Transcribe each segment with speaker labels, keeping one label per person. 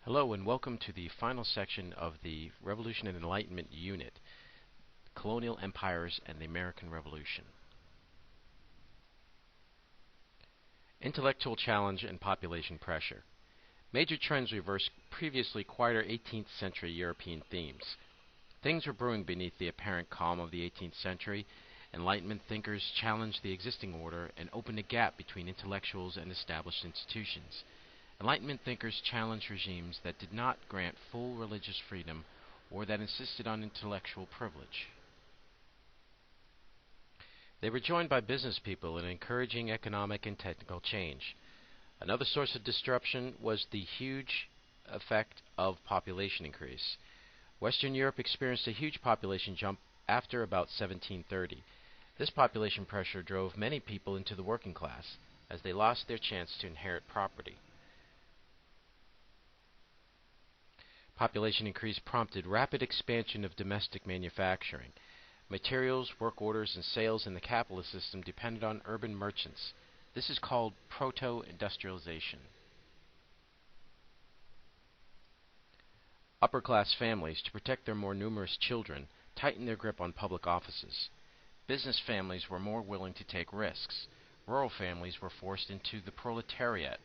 Speaker 1: Hello and welcome to the final section of the Revolution and Enlightenment unit, Colonial Empires and the American Revolution. Intellectual challenge and population pressure. Major trends reverse previously quieter 18th century European themes. Things were brewing beneath the apparent calm of the 18th century. Enlightenment thinkers challenged the existing order and opened a gap between intellectuals and established institutions. Enlightenment thinkers challenged regimes that did not grant full religious freedom or that insisted on intellectual privilege. They were joined by business people in encouraging economic and technical change. Another source of disruption was the huge effect of population increase. Western Europe experienced a huge population jump after about 1730. This population pressure drove many people into the working class, as they lost their chance to inherit property. Population increase prompted rapid expansion of domestic manufacturing. Materials, work orders, and sales in the capitalist system depended on urban merchants. This is called proto-industrialization. Upper-class families, to protect their more numerous children, tightened their grip on public offices. Business families were more willing to take risks. Rural families were forced into the proletariat.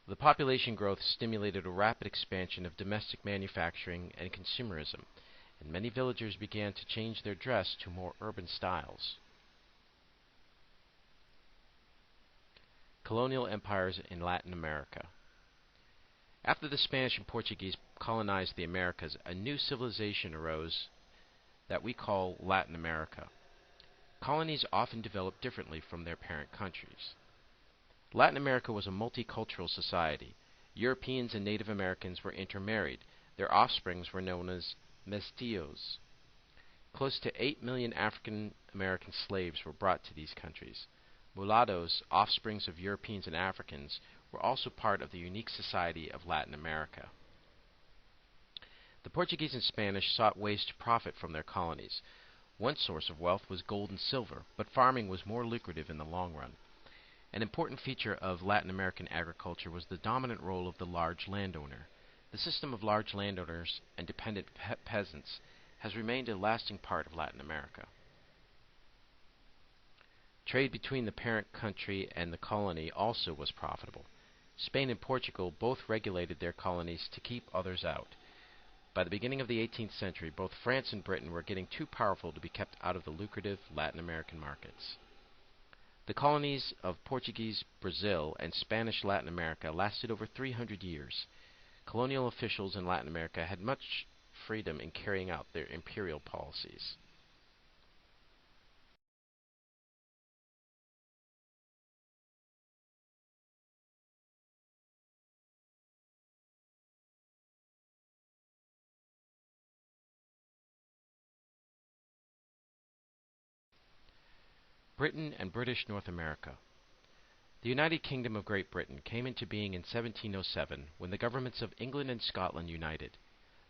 Speaker 1: The population growth stimulated a rapid expansion of domestic manufacturing and consumerism, and many villagers began to change their dress to more urban styles. Colonial empires in Latin America. After the Spanish and Portuguese colonized the Americas, a new civilization arose that we call Latin America. Colonies often developed differently from their parent countries. Latin America was a multicultural society. Europeans and Native Americans were intermarried. Their offsprings were known as mestizos. Close to 8 million African American slaves were brought to these countries. Mulattoes, offsprings of Europeans and Africans, were also part of the unique society of Latin America. The Portuguese and Spanish sought ways to profit from their colonies. One source of wealth was gold and silver, but farming was more lucrative in the long run. An important feature of Latin American agriculture was the dominant role of the large landowner. The system of large landowners and dependent peasants has remained a lasting part of Latin America. Trade between the parent country and the colony also was profitable. Spain and Portugal both regulated their colonies to keep others out. By the beginning of the 18th century, both France and Britain were getting too powerful to be kept out of the lucrative Latin American markets. The colonies of Portuguese Brazil and Spanish Latin America lasted over 300 years. Colonial officials in Latin America had much freedom in carrying out their imperial policies. Britain and British North America. The United Kingdom of Great Britain came into being in 1707 when the governments of England and Scotland united.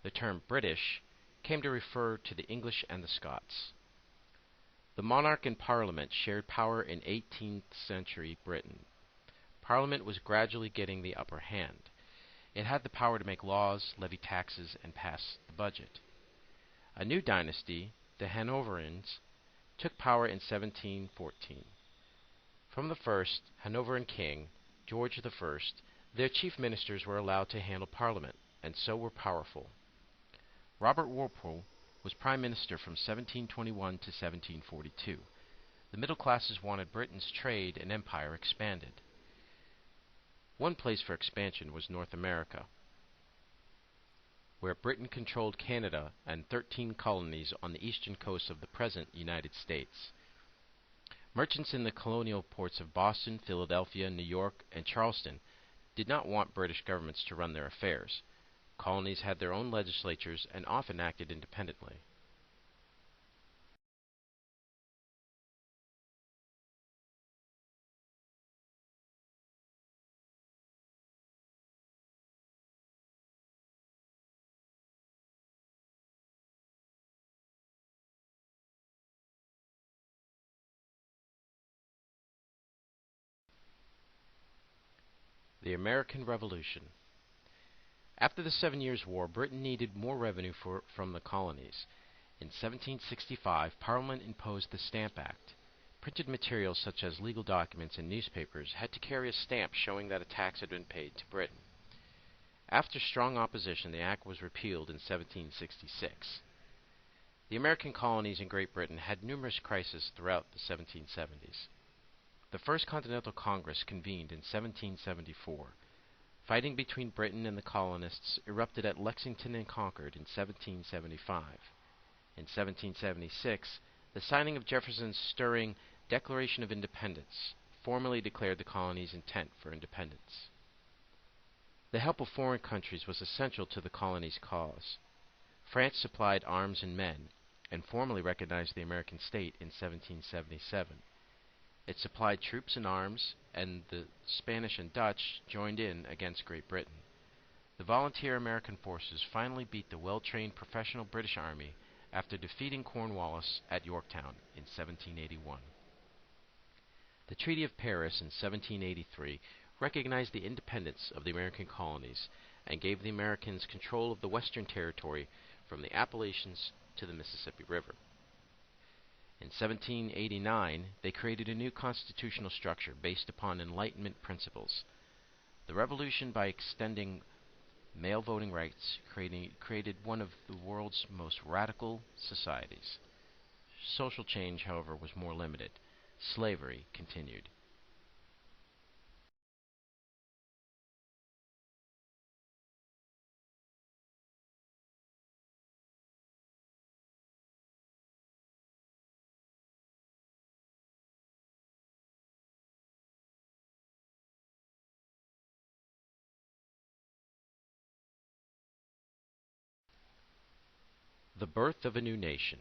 Speaker 1: The term British came to refer to the English and the Scots. The monarch and Parliament shared power in 18th century Britain. Parliament was gradually getting the upper hand. It had the power to make laws, levy taxes, and pass the budget. A new dynasty, the Hanoverians, took power in 1714. From the first Hanoverian king, George I, their chief ministers were allowed to handle Parliament, and so were powerful. Robert Walpole was prime minister from 1721 to 1742. The middle classes wanted Britain's trade and empire expanded. One place for expansion was North America, where Britain controlled Canada and 13 colonies on the eastern coast of the present United States. Merchants in the colonial ports of Boston, Philadelphia, New York, and Charleston did not want British governments to run their affairs. Colonies had their own legislatures and often acted independently. The American Revolution. After the 7 Years' War, Britain needed more revenue from the colonies. In 1765, Parliament imposed the Stamp Act. Printed materials such as legal documents and newspapers had to carry a stamp showing that a tax had been paid to Britain. After strong opposition, the act was repealed in 1766. The American colonies in Great Britain had numerous crises throughout the 1770s. The First Continental Congress convened in 1774. Fighting between Britain and the colonists erupted at Lexington and Concord in 1775. In 1776, the signing of Jefferson's stirring Declaration of Independence formally declared the colonies' intent for independence. The help of foreign countries was essential to the colonies' cause. France supplied arms and men, and formally recognized the American state in 1777. It supplied troops and arms, and the Spanish and Dutch joined in against Great Britain. The volunteer American forces finally beat the well-trained professional British Army after defeating Cornwallis at Yorktown in 1781. The Treaty of Paris in 1783 recognized the independence of the American colonies and gave the Americans control of the Western Territory from the Appalachians to the Mississippi River. In 1789, they created a new constitutional structure based upon Enlightenment principles. The Revolution, by extending male voting rights, created one of the world's most radical societies. Social change, however, was more limited. Slavery continued. The birth of a new nation.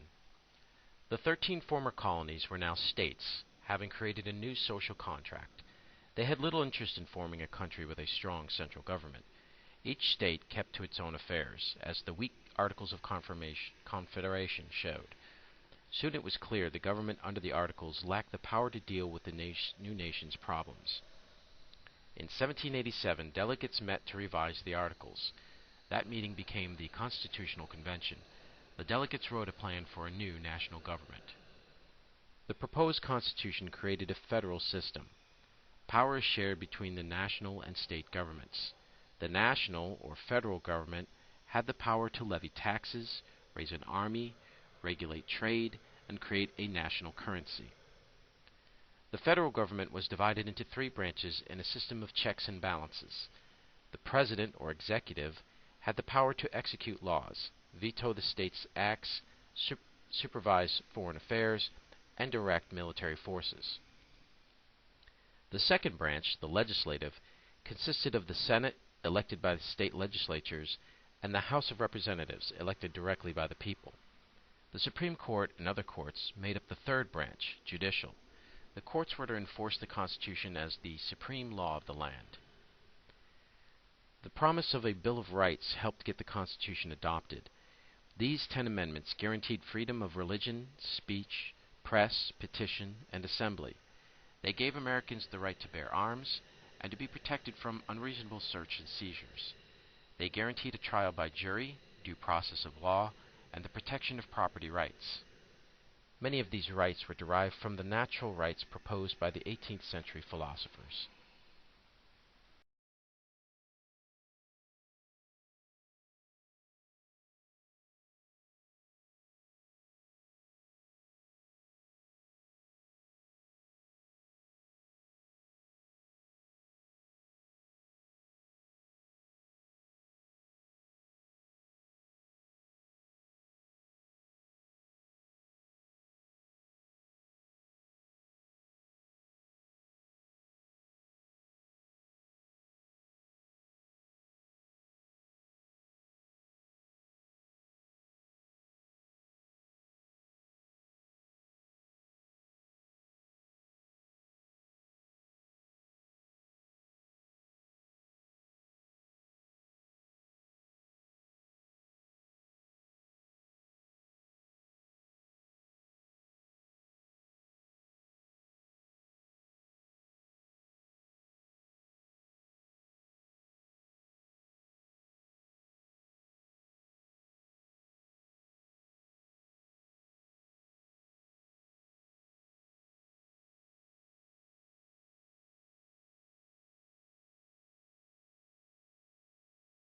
Speaker 1: The 13 former colonies were now states, having created a new social contract. They had little interest in forming a country with a strong central government. Each state kept to its own affairs, as the weak Articles of Confederation showed. Soon it was clear the government under the Articles lacked the power to deal with the new nation's problems. In 1787, delegates met to revise the Articles. That meeting became the Constitutional Convention. The delegates wrote a plan for a new national government. The proposed Constitution created a federal system. Power is shared between the national and state governments. The national, or federal government, had the power to levy taxes, raise an army, regulate trade, and create a national currency. The federal government was divided into 3 branches in a system of checks and balances. The president, or executive, had the power to execute laws, veto the state's acts, supervise foreign affairs, and direct military forces. The second branch, the legislative, consisted of the Senate, elected by the state legislatures, and the House of Representatives, elected directly by the people. The Supreme Court and other courts made up the third branch, judicial. The courts were to enforce the Constitution as the supreme law of the land. The promise of a Bill of Rights helped get the Constitution adopted. These 10 amendments guaranteed freedom of religion, speech, press, petition, and assembly. They gave Americans the right to bear arms and to be protected from unreasonable search and seizures. They guaranteed a trial by jury, due process of law, and the protection of property rights. Many of these rights were derived from the natural rights proposed by the 18th century philosophers.